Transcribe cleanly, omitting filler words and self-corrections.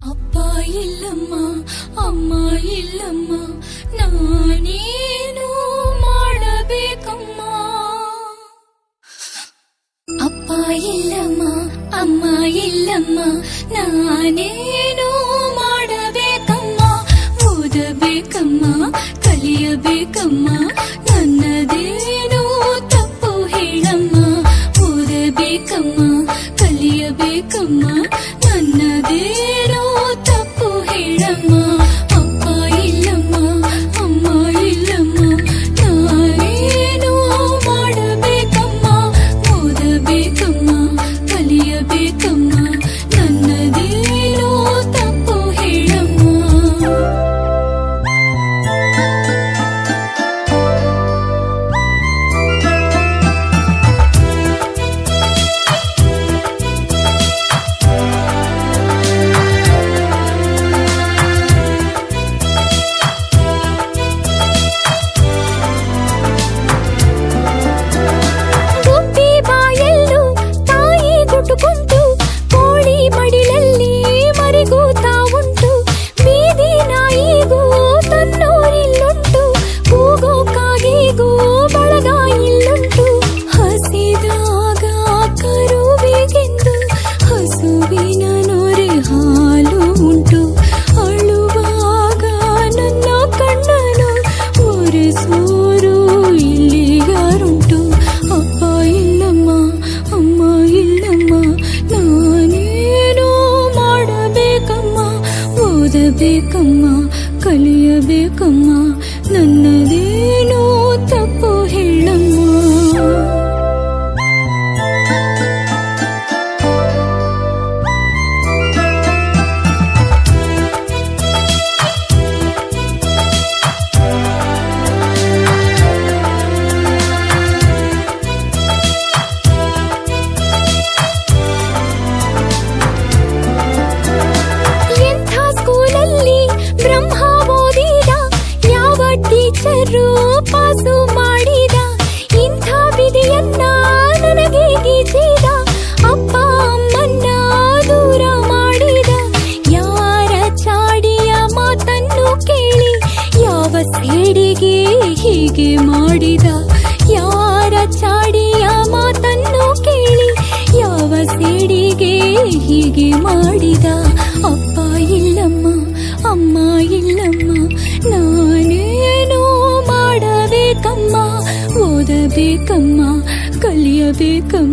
ಅಪ್ಪ ಇಲ್ಲಮ್ಮ ಅಮ್ಮ ಇಲ್ಲಮ್ಮ ನಾನೇನು ಮಾಡಬೇಕಮ್ಮ. ಅಪ್ಪ ಇಲ್ಲಮ್ಮ ಅಮ್ಮ ಇಲ್ಲಮ್ಮ ನಾನೇನು ಮಾಡಬೇಕಮ್ಮ. ಓದಬೇಕಮ್ಮ ಕಲಿಯಬೇಕಮ್ಮ ನನ್ನದೇನು ತಪ್ಪು ಹೇಳಮ್ಮ. ಓದಬೇಕಮ್ಮ ಕಲಿಯಬೇಕಮ್ಮ ನನ್ನದೇನೋ ತಪ್ಪು ಹೇಳಮ್ಮ. ಅಪ್ಪ ಇಲ್ಲಮ್ಮ ಅಮ್ಮ ಇಲ್ಲಮ್ಮ ನಾನೇನು ಮಾಡಬೇಕಮ್ಮ. ಓದಬೇಕಮ್ಮ ಕಲಿಯಬೇಕಮ್ಮ ನನ್ನದೇನೋ ತಪ್ಪು ಹೇಳಮ್ಮ. ಕೋಳಿ ಮಡಿಲಲ್ಲಿ ಮರಿಗೂತಾ ಉಂಟು. ಬೀದಿ ನಾಯಿಗೂ ತನ್ನೂರಿಲ್ಲುಂಟು. ಕೂಗೋ ಕಾಗಿಗೂ ಬಳಗ ಇಲ್ಲುಂಟು. ಹಸಿದಾಗ ಕರುವಿಗೆಂದು ಹಸುವಿನ ನೊರೆ ಹಾಲು ಉಂಟು. ಅಳುವಾಗ ನನ್ನ ಕಣ್ಣನು ಒರೆಸೋರು ಇಲ್ಲಿಗಾರುಂಟು. ಅಪ್ಪ ಇಲ್ಲಮ್ಮ ಅಮ್ಮ ಇಲ್ಲಮ್ಮ ನಾನೇನೋ ಮಾಡಬೇಕಮ್ಮ. ಓದಬೇಕಮ್ಮ ಕಲಿಯಬೇಕಮ್ಮ ನನ್ನದೇನೋ ತಪ್ಪು ಹೇಳಮ್ಮ. ಬ್ರಹ್ಮ ಓದಿದ ಯಾವ ಟೀಚರು ಪಾಸು ಮಾಡಿದ. ಇಂಥ ವಿಧಿಯನ್ನ ನನಗೆ ಗೀಚಿದ. ಅಪ್ಪ ಅಮ್ಮನ್ನ ದೂರ ಮಾಡಿದ. ಯಾರ ಚಾಡಿಯ ಮಾತನ್ನು ಕೇಳಿ ಯಾವ ಸೇಡಿಗೆ ಹೀಗೆ ಮಾಡಿದ. ಯಾರ ಚಾಡಿಯ ಮಾತನ್ನು ಕೇಳಿ ಯಾವ ಸೇಡಿಗೆ ಹೀಗೆ ಮಾಡಿದ. ಅಪ್ಪ ಇಲ್ಲಮ್ಮ ಅಮ್ಮ ಇಲ್ಲಮ್ಮ ನಾನೇನೋ ಮಾಡಬೇಕಮ್ಮ. ಓದಬೇಕಮ್ಮ ಕಲಿಯಬೇಕಮ್ಮ